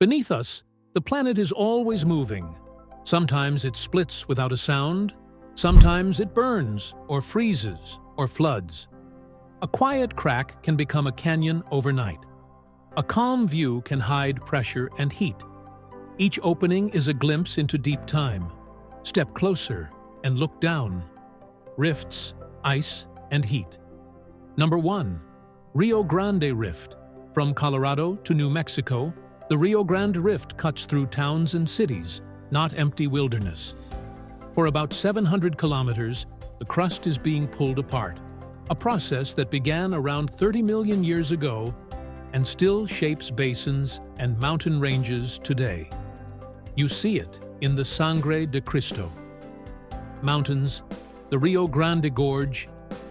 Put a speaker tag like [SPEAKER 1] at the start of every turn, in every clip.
[SPEAKER 1] Beneath us, the planet is always moving. Sometimes it splits without a sound, sometimes it burns, or freezes, or floods. A quiet crack can become a canyon overnight. A calm view can hide pressure and heat. Each opening is a glimpse into deep time. Step closer and look down. Rifts, ice, and heat. Number 1. Rio Grande Rift. From Colorado to New Mexico, the Rio Grande Rift cuts through towns and cities, not empty wilderness. For about 700 kilometers, the crust is being pulled apart, a process that began around 30 million years ago and still shapes basins and mountain ranges today. You see it in the Sangre de Cristo. Mountains, the Rio Grande Gorge,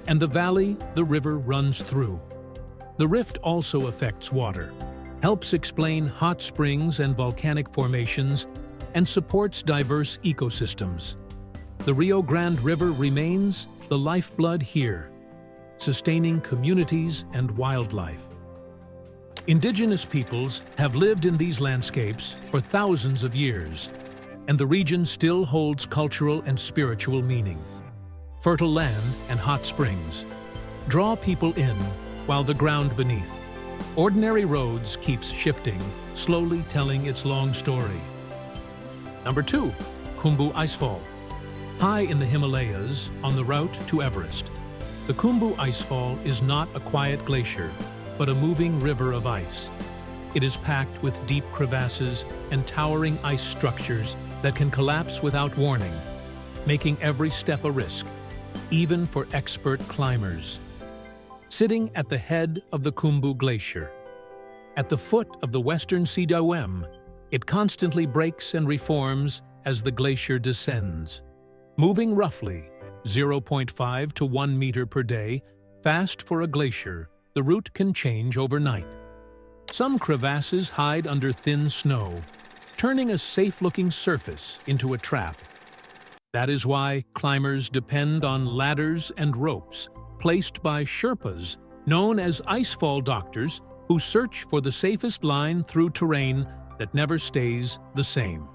[SPEAKER 1] and the valley the river runs through. The rift also affects water, helps explain hot springs and volcanic formations, and supports diverse ecosystems. The Rio Grande River remains the lifeblood here, sustaining communities and wildlife. Indigenous peoples have lived in these landscapes for thousands of years, and the region still holds cultural and spiritual meaning. Fertile land and hot springs draw people in while the ground beneath. Ordinary roads keeps shifting, slowly telling its long story. Number 2. Khumbu Icefall. High in the Himalayas, on the route to Everest, the Khumbu Icefall is not a quiet glacier, but a moving river of ice. It is packed with deep crevasses and towering ice structures that can collapse without warning, making every step a risk, even for expert climbers. Sitting at the head of the Khumbu Glacier, at the foot of the western CWM, it constantly breaks and reforms as the glacier descends. Moving roughly 0.5 to 1 meter per day, fast for a glacier, the route can change overnight. Some crevasses hide under thin snow, turning a safe-looking surface into a trap. That is why climbers depend on ladders and ropes placed by Sherpas, known as icefall doctors, who search for the safest line through terrain that never stays the same.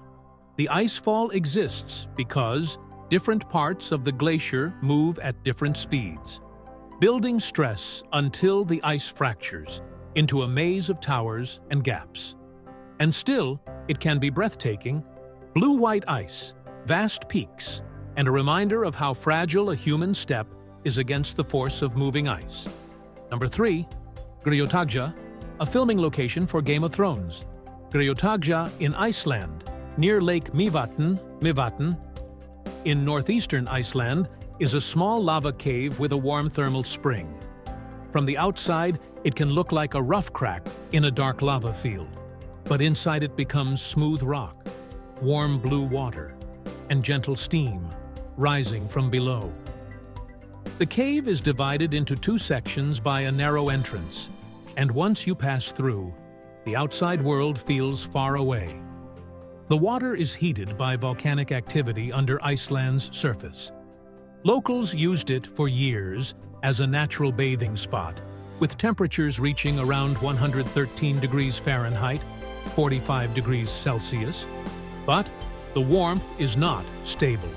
[SPEAKER 1] The icefall exists because different parts of the glacier move at different speeds, building stress until the ice fractures into a maze of towers and gaps. And still, it can be breathtaking: blue-white ice, vast peaks, and a reminder of how fragile a human step is against the force of moving ice. Number 3. Grjótagja, a filming location for Game of Thrones. Grjótagja in Iceland, near Lake Mývatn, in northeastern Iceland, is a small lava cave with a warm thermal spring. From the outside, it can look like a rough crack in a dark lava field, but inside it becomes smooth rock, warm blue water, and gentle steam rising from below. The cave is divided into 2 sections by a narrow entrance, and once you pass through, the outside world feels far away. The water is heated by volcanic activity under Iceland's surface. Locals used it for years as a natural bathing spot, with temperatures reaching around 113 degrees Fahrenheit, 45 degrees Celsius. But the warmth is not stable.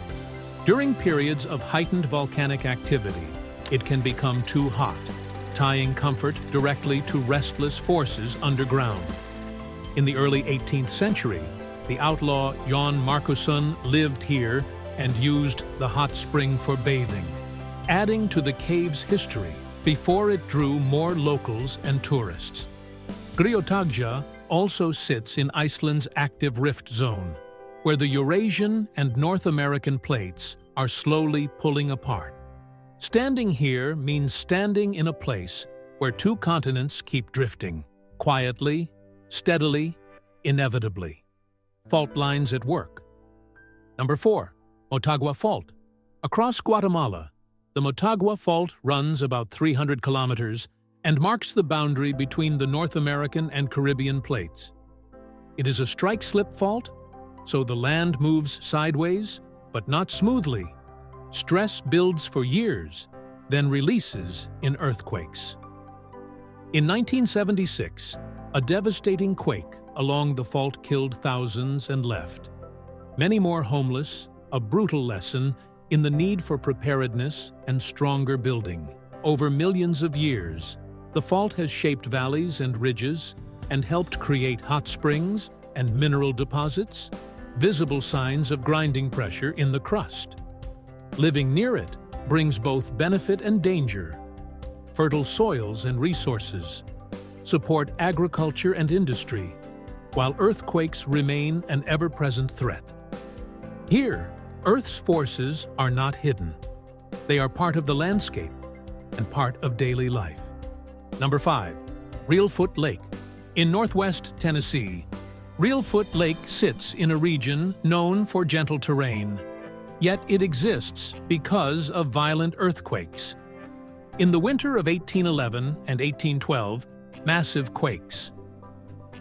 [SPEAKER 1] During periods of heightened volcanic activity, it can become too hot, tying comfort directly to restless forces underground. In the early 18th century, the outlaw Jón Markusson lived here and used the hot spring for bathing, adding to the cave's history before it drew more locals and tourists. Grjótagja also sits in Iceland's active rift zone, where the Eurasian and North American plates are slowly pulling apart. Standing here means standing in a place where 2 continents keep drifting, quietly, steadily, inevitably. Fault lines at work. Number 4. Motagua Fault. Across Guatemala, the Motagua Fault runs about 300 kilometers and marks the boundary between the North American and Caribbean plates. It is a strike-slip fault, so the land moves sideways, but not smoothly. Stress builds for years, then releases in earthquakes. In 1976, a devastating quake along the fault killed thousands and left. Many more homeless, a brutal lesson in the need for preparedness and stronger building. Over millions of years, the fault has shaped valleys and ridges and helped create hot springs and mineral deposits, visible signs of grinding pressure in the crust. Living near it brings both benefit and danger. Fertile soils and resources support agriculture and industry, while earthquakes remain an ever-present threat. Here, Earth's forces are not hidden. They are part of the landscape and part of daily life. Number 5. Reelfoot Lake. In northwest Tennessee, Reelfoot Lake sits in a region known for gentle terrain, yet it exists because of violent earthquakes. In the winter of 1811 and 1812, massive quakes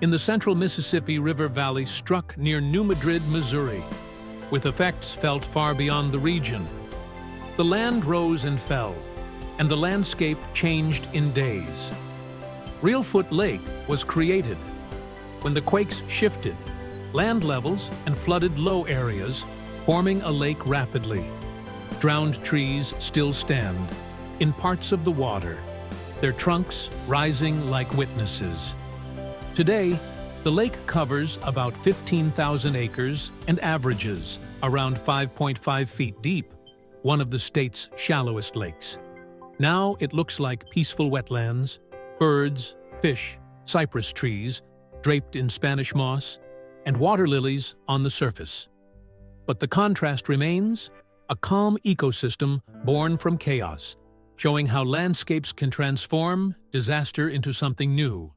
[SPEAKER 1] in the central Mississippi River Valley struck near New Madrid, Missouri, with effects felt far beyond the region. The land rose and fell, and the landscape changed in days. Reelfoot Lake was created when the quakes shifted land levels and flooded low areas, forming a lake rapidly. Drowned trees still stand in parts of the water, their trunks rising like witnesses. Today, the lake covers about 15,000 acres and averages around 5.5 feet deep, one of the state's shallowest lakes. Now it looks like peaceful wetlands, birds, fish, cypress trees draped in Spanish moss, and water lilies on the surface. But the contrast remains, a calm ecosystem born from chaos, showing how landscapes can transform disaster into something new.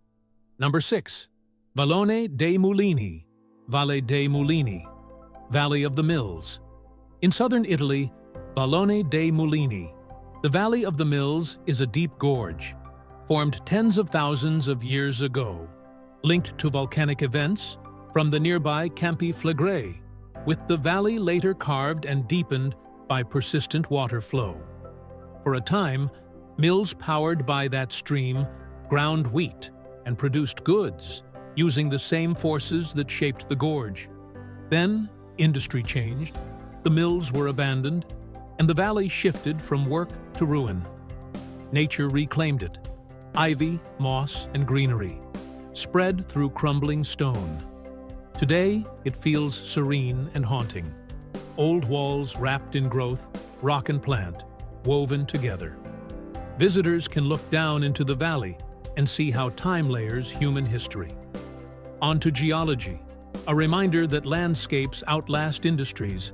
[SPEAKER 1] Number 6. Vallone dei Mulini, Valle dei Mulini, Valley of the Mills. In southern Italy, Vallone dei Mulini, the Valley of the Mills is a deep gorge, formed tens of thousands of years ago, linked to volcanic events from the nearby Campi Flegrei, with the valley later carved and deepened by persistent water flow. For a time, mills powered by that stream ground wheat and produced goods, using the same forces that shaped the gorge. Then, industry changed, the mills were abandoned, and the valley shifted from work to ruin. Nature reclaimed it. Ivy, moss, and greenery spread through crumbling stone. Today, it feels serene and haunting. Old walls wrapped in growth, rock and plant, woven together. Visitors can look down into the valley and see how time layers human history. On to geology, a reminder that landscapes outlast industries,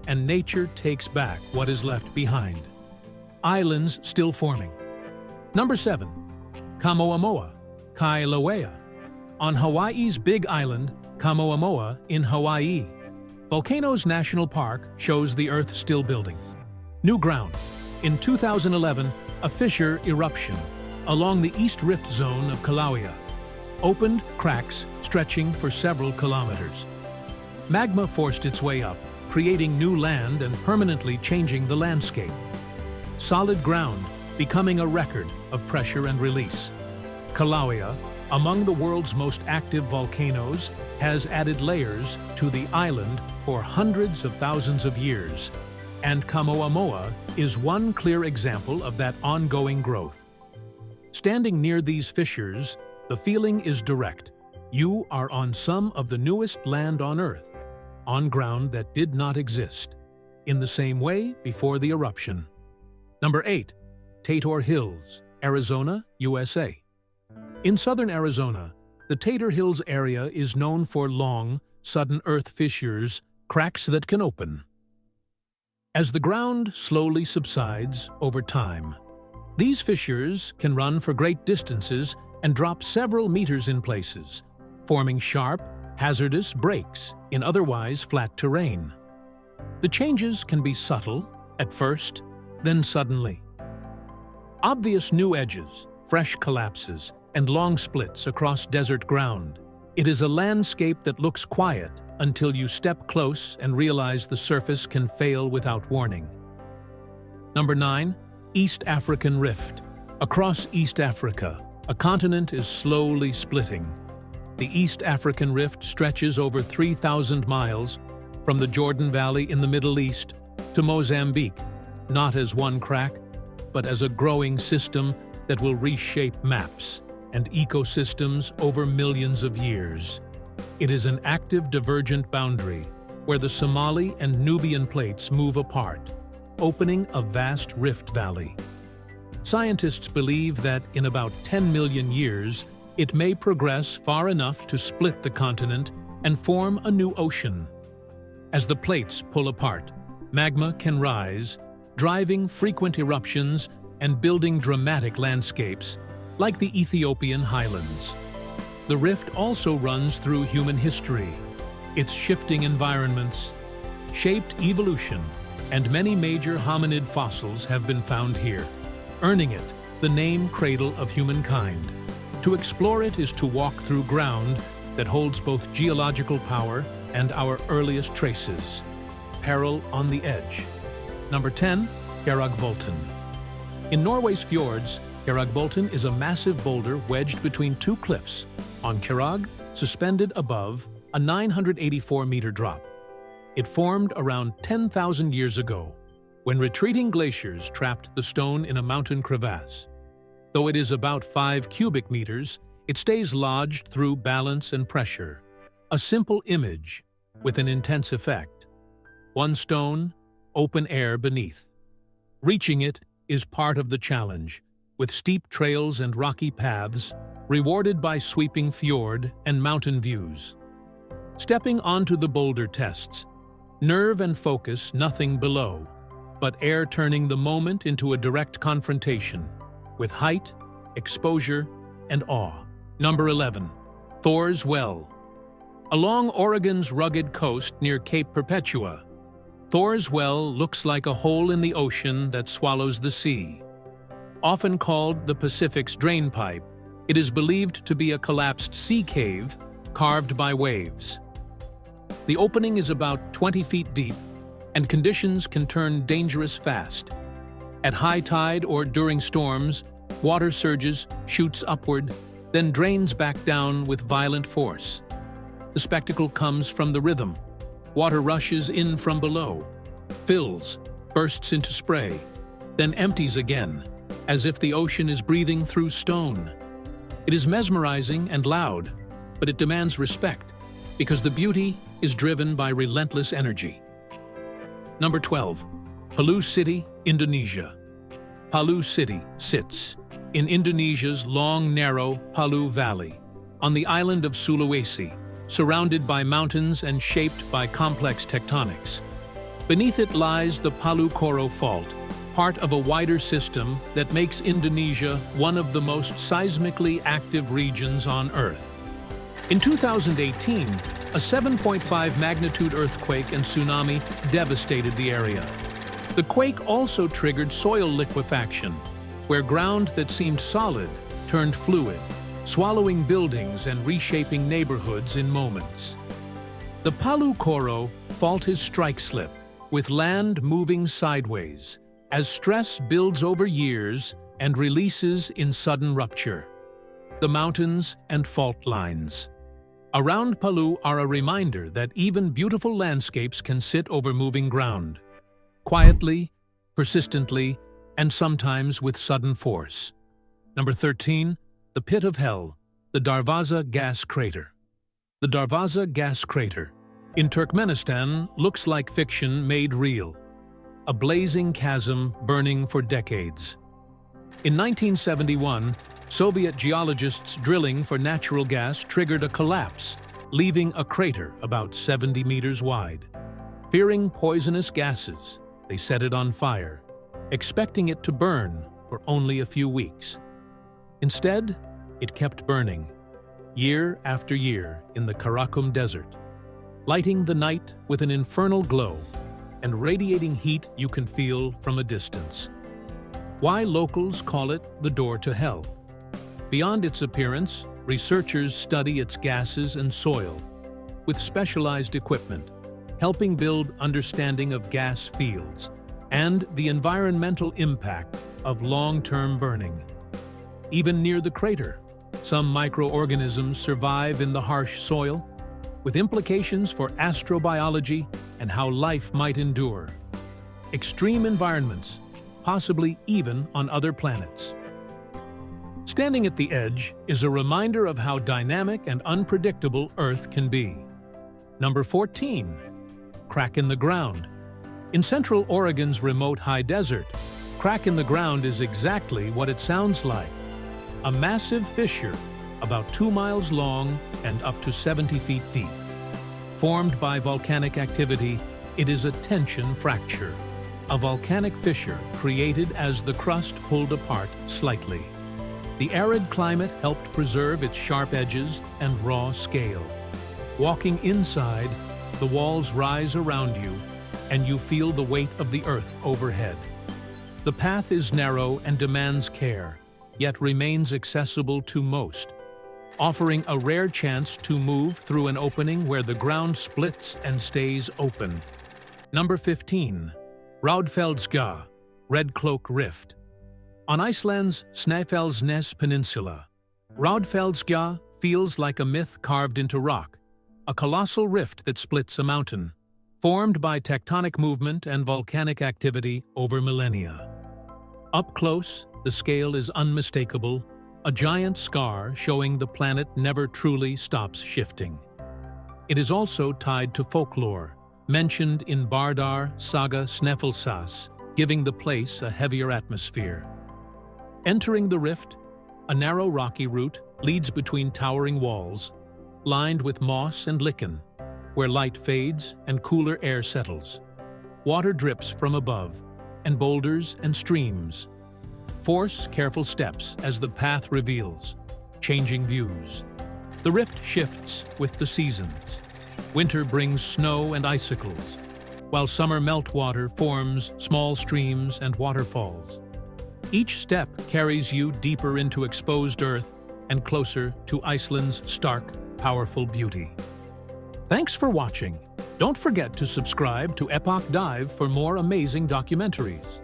[SPEAKER 1] and nature takes back what is left behind. Islands still forming. Number 7. Kamoamoa, Kailauea. On Hawaii's Big Island, Kamoamoa in Hawaii, Volcanoes National Park shows the Earth still building. New ground. In 2011, a fissure eruption along the East Rift Zone of Kilauea opened cracks stretching for several kilometers. Magma forced its way up, creating new land and permanently changing the landscape. Solid ground becoming a record of pressure and release. Kilauea, among the world's most active volcanoes, has added layers to the island for hundreds of thousands of years, and Kamoamoa is one clear example of that ongoing growth. Standing near these fissures, the feeling is direct. You are on some of the newest land on Earth, on ground that did not exist, in the same way before the eruption. Number 8. Tator Hills, Arizona, USA. In southern Arizona, the Tator Hills area is known for long, sudden earth fissures, cracks that can open. As the ground slowly subsides over time, these fissures can run for great distances and drop several meters in places, forming sharp, hazardous breaks in otherwise flat terrain. The changes can be subtle at first, then suddenly. Obvious new edges, fresh collapses, and long splits across desert ground. It is a landscape that looks quiet until you step close and realize the surface can fail without warning. Number 9. East African Rift. Across East Africa, a continent is slowly splitting. The East African Rift stretches over 3,000 miles from the Jordan Valley in the Middle East to Mozambique, not as one crack, but as a growing system that will reshape maps and ecosystems over millions of years. It is an active divergent boundary where the Somali and Nubian plates move apart, opening a vast rift valley. Scientists believe that in about 10 million years, it may progress far enough to split the continent and form a new ocean. As the plates pull apart, magma can rise, driving frequent eruptions and building dramatic landscapes, like the Ethiopian highlands. The rift also runs through human history. Its shifting environments shaped evolution, and many major hominid fossils have been found here, earning it the name Cradle of Humankind. To explore it is to walk through ground that holds both geological power and our earliest traces. Peril on the edge. Number 10. Kjarragbolten. In Norway's fjords, Kjarragbolten is a massive boulder wedged between two cliffs on Kjarrag, suspended above a 984-meter drop. It formed around 10,000 years ago, when retreating glaciers trapped the stone in a mountain crevasse. Though it is about 5 cubic meters, it stays lodged through balance and pressure. A simple image with an intense effect. One stone, open air beneath. Reaching it is part of the challenge, with steep trails and rocky paths, rewarded by sweeping fjord and mountain views. Stepping onto the boulder tests nerve and focus nothing below, but air turning the moment into a direct confrontation with height, exposure, and awe. Number 11. Thor's Well. Along Oregon's rugged coast near Cape Perpetua, Thor's Well looks like a hole in the ocean that swallows the sea. Often called the Pacific's drain pipe, it is believed to be a collapsed sea cave carved by waves. The opening is about 20 feet deep, and conditions can turn dangerous fast. At high tide or during storms, water surges, shoots upward, then drains back down with violent force. The spectacle comes from the rhythm. Water rushes in from below, fills, bursts into spray, then empties again, as if the ocean is breathing through stone. It is mesmerizing and loud, but it demands respect, because the beauty is driven by relentless energy. Number 12. Palu City, Indonesia. Palu City sits in Indonesia's long, narrow Palu Valley, on the island of Sulawesi, surrounded by mountains and shaped by complex tectonics. Beneath it lies the Palu Koro Fault, part of a wider system that makes Indonesia one of the most seismically active regions on Earth. In 2018, a 7.5 magnitude earthquake and tsunami devastated the area. The quake also triggered soil liquefaction, where ground that seemed solid turned fluid, swallowing buildings and reshaping neighborhoods in moments. The Palu Koro Fault is strike-slip, with land moving sideways, as stress builds over years and releases in sudden rupture. The mountains and fault lines. Around Palu are a reminder that even beautiful landscapes can sit over moving ground, quietly, persistently, and sometimes with sudden force. Number 13. The Pit of Hell, the Darvaza Gas Crater. The Darvaza Gas Crater in Turkmenistan looks like fiction made real, a blazing chasm burning for decades. In 1971, Soviet geologists drilling for natural gas triggered a collapse, leaving a crater about 70 meters wide. Fearing poisonous gases, they set it on fire, expecting it to burn for only a few weeks. Instead, it kept burning, year after year in the Karakum Desert, lighting the night with an infernal glow and radiating heat you can feel from a distance. Why locals call it the door to hell? Beyond its appearance, researchers study its gases and soil, with specialized equipment, helping build understanding of gas fields and the environmental impact of long-term burning. Even near the crater, Some microorganisms survive in the harsh soil, with implications for astrobiology and how life might endure. Extreme environments, possibly even on other planets. Standing at the edge is a reminder of how dynamic and unpredictable Earth can be. Number 14. Crack in the ground. In Central Oregon's remote high desert, crack in the ground is exactly what it sounds like. A massive fissure, about 2 miles long and up to 70 feet deep. Formed by volcanic activity, it is a tension fracture, a volcanic fissure created as the crust pulled apart slightly. The arid climate helped preserve its sharp edges and raw scale. Walking inside, the walls rise around you, and you feel the weight of the earth overhead. The path is narrow and demands care, yet remains accessible to most, offering a rare chance to move through an opening where the ground splits and stays open. Number 15. Raudfellsgá, Red Cloak Rift. On Iceland's Snæfellsnes Peninsula, Raudfellsgá feels like a myth carved into rock, a colossal rift that splits a mountain, formed by tectonic movement and volcanic activity over millennia. Up close, the scale is unmistakable, a giant scar showing the planet never truly stops shifting. It is also tied to folklore, mentioned in Bardar Saga Snæfellsás, giving the place a heavier atmosphere. Entering the rift, a narrow rocky route leads between towering walls, lined with moss and lichen, where light fades and cooler air settles. Water drips from above, and boulders and streams. Force careful steps as the path reveals, changing views. The rift shifts with the seasons. Winter brings snow and icicles, while summer meltwater forms small streams and waterfalls. Each step carries you deeper into exposed earth and closer to Iceland's stark, powerful beauty. Thanks for watching. Don't forget to subscribe to Epoch Dive for more amazing documentaries.